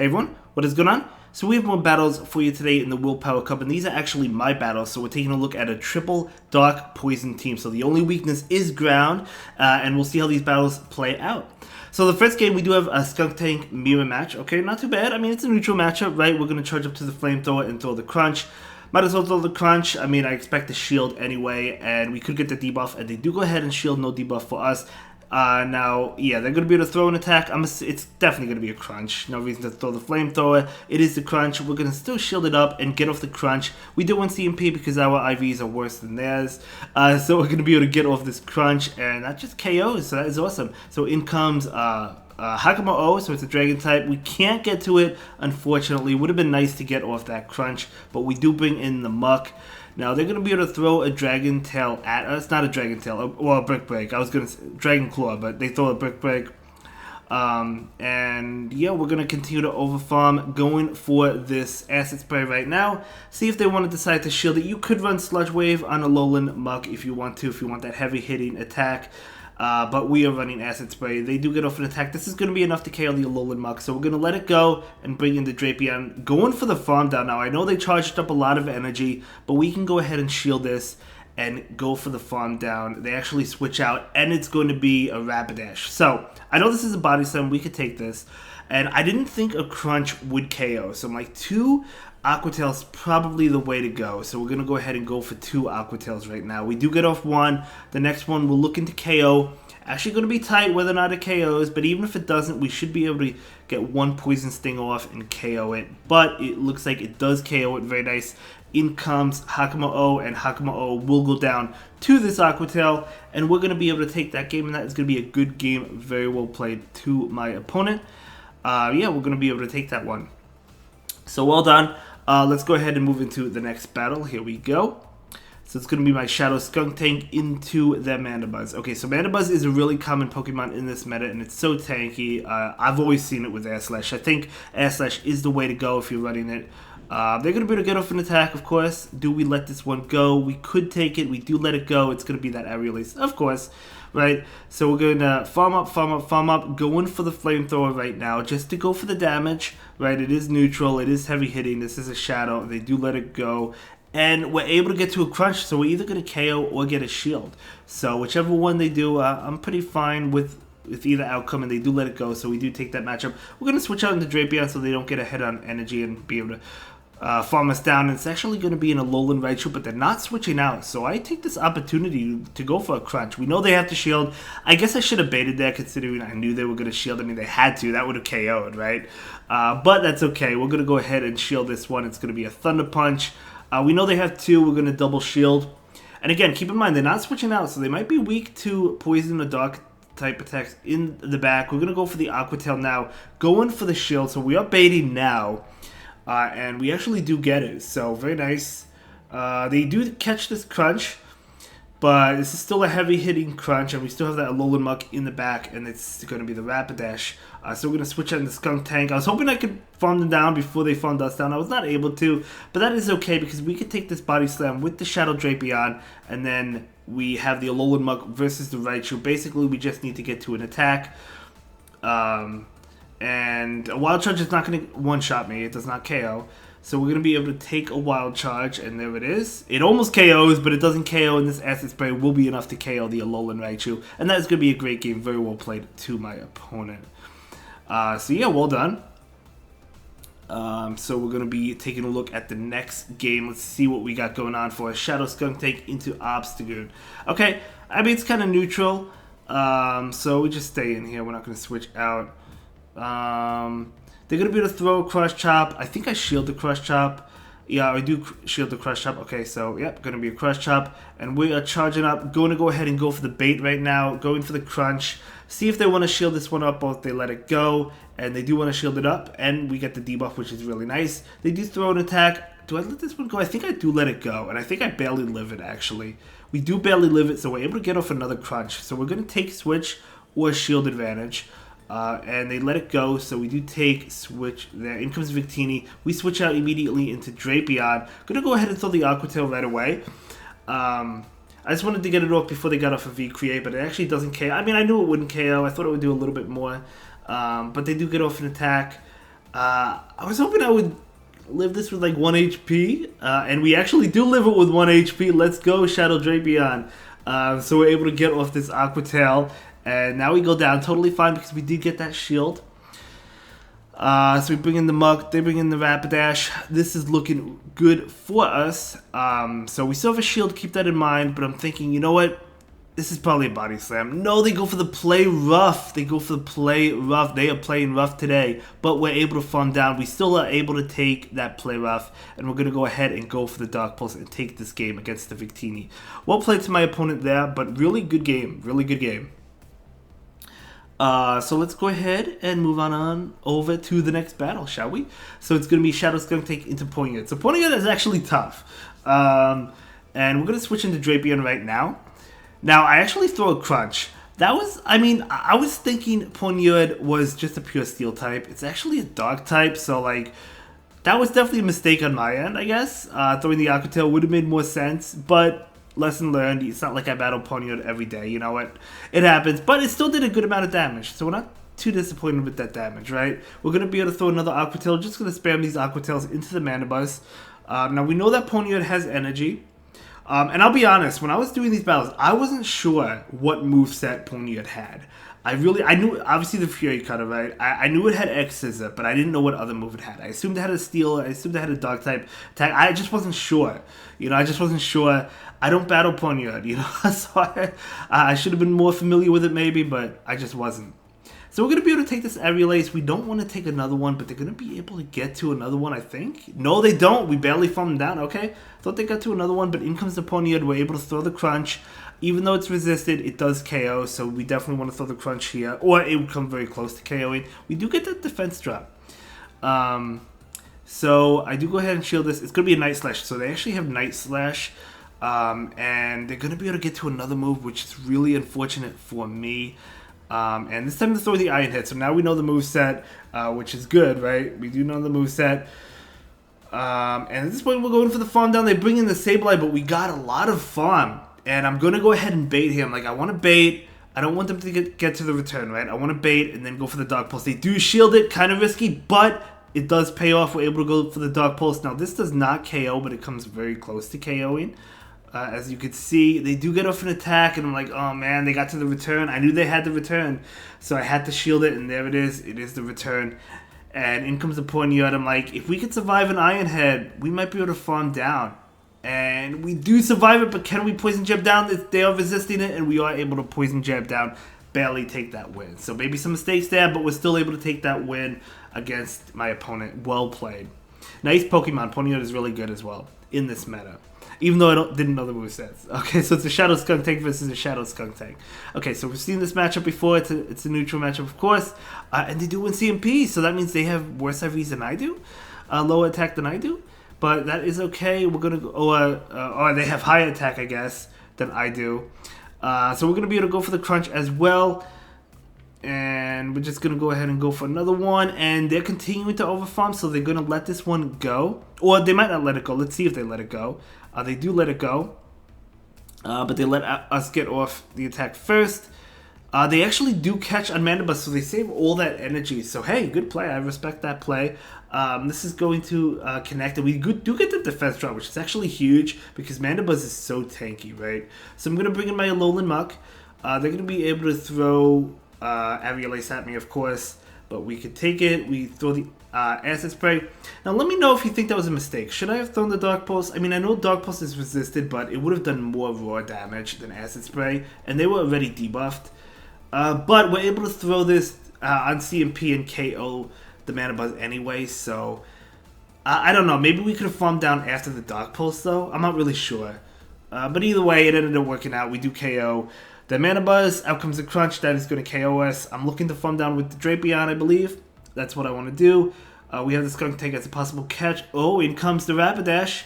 Hey everyone, what is going on? So we have more battles for you today in the Willpower Cup, and these are actually my battles. So we're taking a look at a triple dark poison team. So the only weakness is ground, and we'll see how these battles play out. So the first game, we do have a Skunk Tank mirror match. Okay, not too bad. I mean, it's a neutral matchup, right? We're going to charge up to the flamethrower and throw the crunch. Might as well throw the crunch. I mean, I expect the shield anyway, and we could get the debuff, and they do go ahead and shield, no debuff for us. Now, yeah, they're going to be able to throw an attack. It's definitely going to be a crunch. No reason to throw the flamethrower. It is the crunch. We're going to still shield it up and get off the crunch. We do want CMP because our IVs are worse than theirs. So we're going to be able to get off this crunch, and that just KOs. So that is awesome. So in comes Hakama O, so it's a dragon type. We can't get to it, unfortunately. Would have been nice to get off that crunch, but we do bring in the muck. Now, they're going to be able to throw a Dragon Tail at us. Not a Dragon Tail, well, a Brick Break. I was going to say Dragon Claw, but they throw a Brick Break. And yeah, we're going to continue to overfarm, going for this Acid Spray right now. See if they want to decide to shield it. You could run Sludge Wave on a Lowland Muck if you want to, if you want that heavy hitting attack. But we are running Acid Spray. They do get off an attack. This is going to be enough to KO the Alolan Muck. So we're going to let it go and bring in the Drapion. Going for the farm down now. I know they charged up a lot of energy, but we can go ahead and shield this and go for the farm down. They actually switch out, and it's going to be a Rapidash. So I know this is a body slam. We could take this. And I didn't think a Crunch would KO. So my two Aqua Tail's probably the way to go. So we're going to go ahead and go for two Aqua Tails right now. We do get off one. The next one we're looking to KO. Actually going to be tight whether or not it KOs, but even if it doesn't, we should be able to get one Poison Sting off and KO it. But it looks like it does KO it. Very nice. In comes Hakama O, and Hakama O will go down to this Aqua Tail, and we're going to be able to take that game, and that is going to be a good game. Very well played to my opponent. Yeah, we're going to be able to take that one. So well done. Let's go ahead and move into the next battle. Here we go. So it's going to be my Shadow Skunk Tank into their Mandibuzz. Okay, so Mandibuzz is a really common Pokemon in this meta, and it's so tanky. I've always seen it with Air Slash. I think Air Slash is the way to go if you're running it. They're going to be able to get off an attack, of course. Do we let this one go? We could take it. We do let it go. It's going to be that Aerial Ace, of course. Right, so we're going to farm up, going for the flamethrower right now, just to go for the damage, right? It is neutral, it is heavy hitting, this is a shadow, they do let it go, and we're able to get to a crunch, so we're either going to KO or get a shield. So whichever one they do, I'm pretty fine with either outcome, and they do let it go, so we do take that matchup. We're going to switch out into Drapion so they don't get a hit on energy and be able to farm us down. And it's actually going to be in a Lowland Raichu, but they're not switching out. So I take this opportunity to go for a crunch. We know they have to shield. I guess I should have baited that considering I knew they were going to shield. I mean, they had to. That would have KO'd, right? But that's okay. We're going to go ahead and shield this one. It's going to be a Thunder Punch. We know they have two. We're going to double shield. And again, keep in mind, they're not switching out, so they might be weak to Poison or Dark type attacks in the back. We're going to go for the Aqua Tail now. Going for the shield. So we are baiting now. And we actually do get it, so very nice. They do catch this crunch, but this is still a heavy-hitting crunch, and we still have that Alolan Muck in the back, and it's going to be the Rapidash. So we're going to switch out in the Skunk Tank. I was hoping I could farm them down before they farmed us down. I was not able to, but that is okay, because we could take this Body Slam with the Shadow Drapion, and then we have the Alolan Muck versus the Raichu. Basically, we just need to get to an attack. And a Wild Charge is not going to one-shot me. It does not KO. So we're going to be able to take a Wild Charge, and there it is. It almost KOs, but it doesn't KO, and this Acid Spray will be enough to KO the Alolan Raichu. And that is going to be a great game. Very well played to my opponent. So yeah, well done. So we're going to be taking a look at the next game. Let's see what we got going on for a Shadow Skunk Tank into Obstagoon. Okay, I mean, it's kind of neutral. So we just stay in here. We're not going to switch out. They're going to be able to throw a Crush Chop. I think I shield the Crush Chop. Yeah, I do shield the Crush Chop. Okay, so, yep, going to be a Crush Chop. And we are charging up. Going to go ahead and go for the bait right now. Going for the Crunch. See if they want to shield this one up or if they let it go. And they do want to shield it up. And we get the debuff, which is really nice. They do throw an attack. Do I let this one go? I think I do let it go. And I think I barely live it, actually. We do barely live it, so we're able to get off another Crunch. So we're going to take Switch or Shield Advantage. And they let it go, so we do take switch there. In comes Victini. We switch out immediately into Drapion. Gonna go ahead and throw the Aqua Tail right away. I just wanted to get it off before they got off of V-Create, but it actually doesn't KO. I mean, I knew it wouldn't KO. I thought it would do a little bit more. But they do get off an attack. I was hoping I would live this with like 1 HP, and we actually do live it with 1 HP. Let's go, Shadow Drapion. So we're able to get off this Aqua Tail, and now we go down totally fine because we did get that shield. So we bring in the Muk, they bring in the Rapidash. This is looking good for us. So we still have a shield, keep that in mind, but I'm thinking, you know what? This is probably a body slam. No, they go for the play rough. They go for the play rough. They are playing rough today, but we're able to farm down. We still are able to take that play rough, and we're going to go ahead and go for the Dark Pulse and take this game against the Victini. Well played to my opponent there, but really good game. Really good game. So let's go ahead and move on over to the next battle, shall we? So it's going to be Shadow Skunk take into Ponyard. So Ponyard is actually tough. And we're going to switch into Drapion right now. Now, I actually throw a Crunch. That was, I mean, I was thinking Ponyard was just a pure Steel type. It's actually a Dark type, so like, that was definitely a mistake on my end, I guess. Throwing the Aqua Tail would have made more sense, but lesson learned. It's not like I battle Ponyard every day, you know what? It happens, but it still did a good amount of damage, so we're not too disappointed with that damage, right? We're going to be able to throw another Aqua Tail. Just going to spam these Aqua Tails into the Mana Bus. Now, we know that Ponyard has energy. And I'll be honest, when I was doing these battles, I wasn't sure what moveset Ponyard had. I knew, obviously, the Fury Cutter, right? I knew it had X Scissor, but I didn't know what other move it had. I assumed it had a Steel, I assumed it had a Dark type attack. I just wasn't sure. You know, I just wasn't sure. I don't battle Ponyard, you know? So I should have been more familiar with it maybe, but I just wasn't. So we're going to be able to take this Aerial. We don't want to take another one, but they're going to be able to get to another one, I think. No, they don't. We barely farmed them down. Okay. Thought they got to another one, but in comes the Ponyard. We're able to throw the Crunch. Even though it's resisted, it does KO, so we definitely want to throw the Crunch here. Or it would come very close to KOing. We do get that defense drop. So I do go ahead and shield this. It's going to be a Night Slash. So they actually have Night Slash. And they're going to be able to get to another move, which is really unfortunate for me. And this time to throw the Iron Head. So now we know the moveset, which is good, right? We do know the moveset. And at this point, we're going for the farm down. They bring in the Sableye, but we got a lot of farm. And I'm going to go ahead and bait him. Like, I want to bait. I don't want them to get to the return, right? I want to bait and then go for the Dark Pulse. They do shield it. Kind of risky, but it does pay off. We're able to go for the Dark Pulse. Now, this does not KO, but it comes very close to KOing. As you can see, they do get off an attack, and I'm like, oh man, they got to the return. I knew they had the return, so I had to shield it, and there it is. It is the return. And in comes the Ponyard. I'm like, if we could survive an Iron Head, we might be able to farm down. And we do survive it, but can we Poison Jab down? They are resisting it, and we are able to Poison Jab down, barely take that win. So maybe some mistakes there, but we're still able to take that win against my opponent. Well played. Nice Pokemon. Ponyard is really good as well in this meta. Even though I didn't know the movesets. Okay, so it's a Shadow Skunk Tank versus a Shadow Skunk Tank. Okay, so we've seen this matchup before. It's a neutral matchup, of course. And they do win CMP, so that means they have worse IVs than I do. Lower attack than I do. But that is okay. We're going to go... or they have higher attack, I guess, than I do. So we're going to be able to go for the Crunch as well. And we're just going to go ahead and go for another one. And they're continuing to overfarm, so they're going to let this one go. Or they might not let it go. Let's see if they let it go. They do let it go. But they let us get off the attack first. They actually do catch on Mana Bus, so they save all that energy. So, hey, good play. I respect that play. This is going to connect. And we do get the defense drop, which is actually huge because Mana Bus is so tanky, right? So I'm going to bring in my Alolan Muk. They're going to be able to throw Aerial Ace at me, of course. But we could take it. We throw the Acid Spray. Now, let me know if you think that was a mistake. Should I have thrown the Dark Pulse? I mean, I know Dark Pulse is resisted, but it would have done more raw damage than Acid Spray. And they were already debuffed. But we're able to throw this on CMP and KO the Mana Buzz anyway. So, I don't know. Maybe we could have farmed down after the Dark Pulse, though. I'm not really sure. But either way, it ended up working out. We do KO the Mana Buzz. Out comes the Crunch. That is going to KO us. I'm looking to farm down with the Drapion, I believe. That's what I want to do. We have the Skunk Tank as a possible catch. Oh, in comes the Rapidash.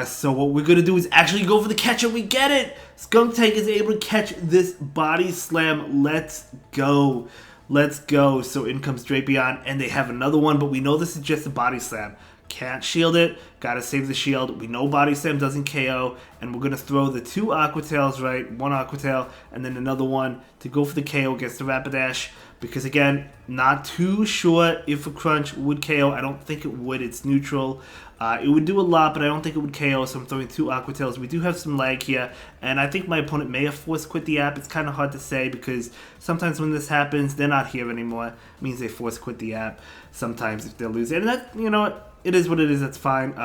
So what we're going to do is actually go for the catch, and we get it! Skunk Tank is able to catch this Body Slam. Let's go. Let's go. So in comes Drapion, and they have another one, but we know this is just a Body Slam. Can't shield it. Gotta save the shield. We know Body Slam doesn't KO, and we're going to throw the two Aqua Tails, right? One Aqua Tail, and then another one to go for the KO against the Rapidash. because again, not too sure if a crunch would KO. I don't think it would. It's neutral. It would do a lot, but I don't think it would KO, so I'm throwing 2 Aqua Tails. We do have some lag here, and I think my opponent may have force quit the app. It's kind of hard to say because sometimes when this happens, they're not here anymore. It means they force quit the app sometimes if they're losing. And that, you know what? It is what it is. That's fine.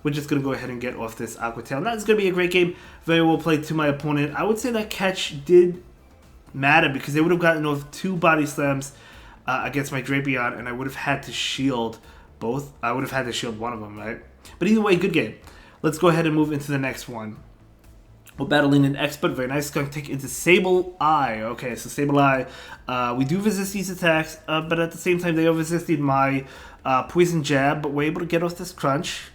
We're just going to go ahead and get off this Aqua Tail. And that's going to be a great game. Very well played to my opponent. I would say that catch did matter because they would have gotten off 2 body slams against my Drapion, and I would have had to shield both. I would have had to shield one of them, right? But either way, good game. Let's go ahead and move into the next one. We're battling an Expert. Very nice. Going to take into Sableye. Okay, so Sableye. We do resist these attacks, but at the same time, they are resisting my Poison Jab, but we're able to get off this Crunch.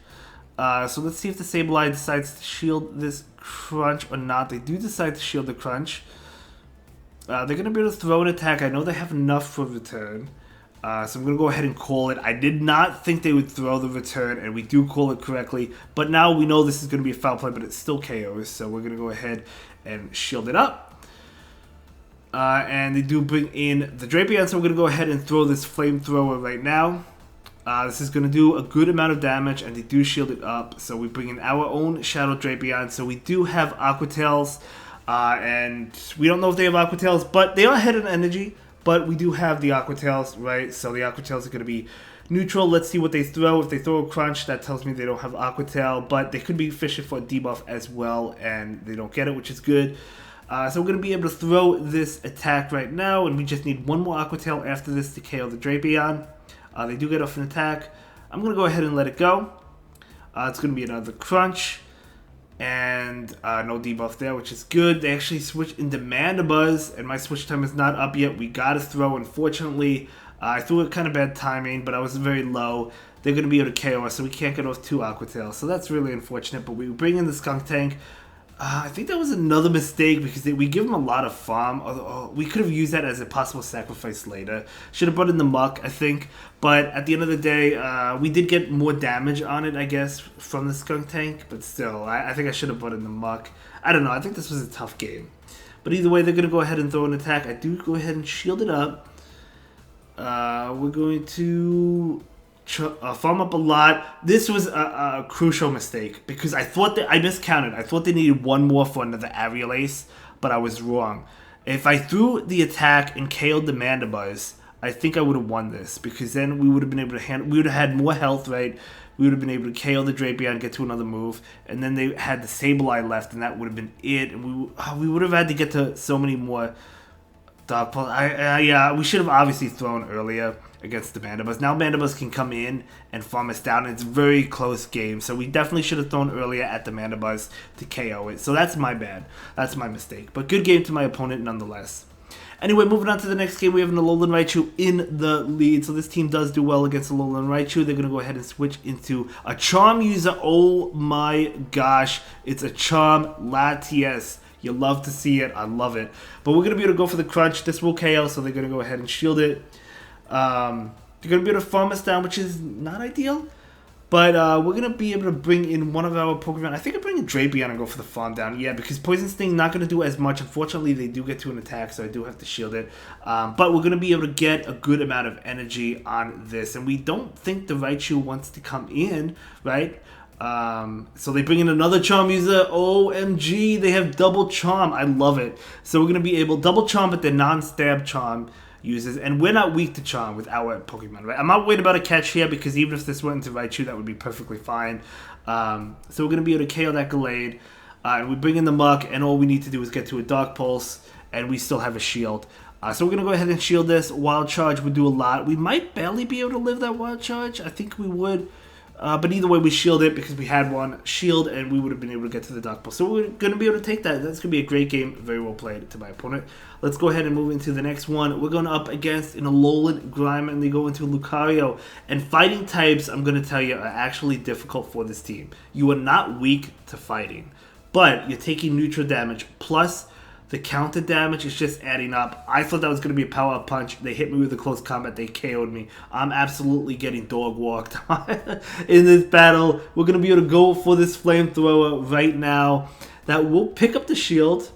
So let's see if the Sableye decides to shield this Crunch or not. They do decide to shield the Crunch. They're going to be able to throw an attack. I know they have enough for return. So I'm going to go ahead and call it. I did not think they would throw the return, and we do call it correctly. But now we know this is going to be a foul play, but it still KOs. So we're going to go ahead and shield it up. And they do bring in the Drapion, so we're going to go ahead and throw this Flamethrower right now. This is going to do a good amount of damage, and they do shield it up. So we bring in our own Shadow Drapion. So we do have Aqua Tails, and we don't know if they have Aqua Tails, but they are ahead in energy. But we do have the Aqua Tails, right? So the Aqua Tails are going to be neutral. Let's see what they throw. If they throw a Crunch, that tells me they don't have Aqua Tail. But they could be fishing for a debuff as well, and they don't get it, which is good. So we're going to be able to throw this attack right now, and we just need one more Aqua Tail after this to KO the Drapion. They do get off an attack. I'm going to go ahead and let it go. It's going to be another Crunch. And no debuff there, which is good. They actually switch into Mandibuzz, and my switch time is not up yet. We got to throw. Unfortunately, I threw it kind of bad timing, but I was very low. They're going to be able to KO us, so we can't get off 2 Aqua Tails. So that's really unfortunate, but we bring in the Skunk Tank. I think that was another mistake because we give them a lot of farm. We could have used that as a possible sacrifice later. Should have brought in the Muck, I think. But at the end of the day, we did get more damage on it, I guess, from the Skunk Tank. But still, I think I should have brought in the Muck. I don't know. I think this was a tough game. But either way, they're going to go ahead and throw an attack. I do go ahead and shield it up. We're going to farm up a lot. This was a crucial mistake because I thought that I miscounted. I thought they needed one more for another Aerial Ace, but I was wrong. If I threw the attack and KO'd the Mandibuzz, I think I would have won this because then we would have been able to handle. We would have had more health, right? We would have been able to KO the Drapion, get to another move, and then they had the Sableye left, and that would have been it. And we would have had to get to so many more Dark Pulse. Yeah, we should have obviously thrown earlier against the Mandibuzz. Now Mandibuzz can come in and farm us down. It's a very close game, so we definitely should have thrown earlier at the Mandibuzz to KO it. So that's my bad. That's my mistake. But good game to my opponent nonetheless. Anyway, moving on to the next game, we have an Alolan Raichu in the lead. So this team does do well against Alolan Raichu. They're going to go ahead and switch into a Charm user. Oh my gosh. It's a Charm Latias. You love to see it. I love it. But we're going to be able to go for the Crunch. This will KO, so they're going to go ahead and shield it. They're going to be able to farm us down, which is not ideal. But we're going to be able to bring in one of our Pokemon. I think I bring in Drapion and go for the farm down. Yeah, because Poison Sting not going to do as much. Unfortunately, they do get to an attack, so I do have to shield it. But we're going to be able to get a good amount of energy on this. And we don't think the Raichu wants to come in, right? So they bring in another Charm user. OMG, they have double Charm. I love it. So we're going to be able double Charm, but they're non-stab Charm users, and we're not weak to Charm with our Pokemon, right? I'm not worried about a catch here because even if this went into Raichu, that would be perfectly fine. So we're going to be able to KO that Gallade, and we bring in the Muck, and all we need to do is get to a Dark Pulse, and we still have a shield. So we're going to go ahead and shield this. Wild Charge would do a lot. We might barely be able to live that Wild Charge. I think we would. But either way, we shield it because we had one shield, and we would have been able to get to the Dark Pulse. So we're going to be able to take that. That's going to be a great game. Very well played to my opponent. Let's go ahead and move into the next one. We're going up against an Alolan Grime, and they go into Lucario. And fighting types, I'm going to tell you, are actually difficult for this team. You are not weak to fighting, but you're taking neutral damage. Plus, the counter damage is just adding up. I thought that was going to be a power-up punch. They hit me with a close combat. They KO'd me. I'm absolutely getting dog-walked in this battle. We're going to be able to go for this Flamethrower right now. That will pick up the shield.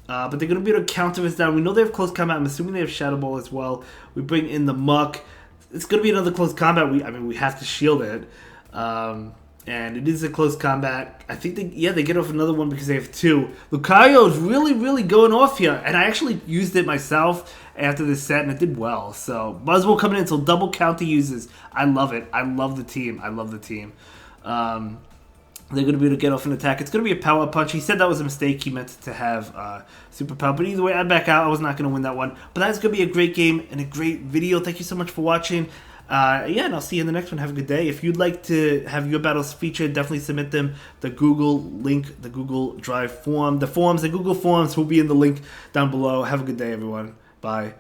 But they're going to be able to counter us down. We know they have close combat. I'm assuming they have Shadow Ball as well. We bring in the Muck. It's going to be another close combat. We have to shield it. And it is a close combat. I think they get off another one because they have 2. Lucario is really, really going off here. And I actually used it myself after this set, and it did well. So Buzzwole coming in, so double counter uses. I love it. I love the team. They're going to be able to get off an attack. It's going to be a power punch. He said that was a mistake. He meant to have super power. But either way, I back out. I was not going to win that one. But that's going to be a great game and a great video. Thank you so much for watching. And I'll see you in the next one. Have a good day. If you'd like to have your battles featured, definitely submit them. The Google link, the Google Drive form, the Google Forms will be in the link down below. Have a good day, everyone. Bye.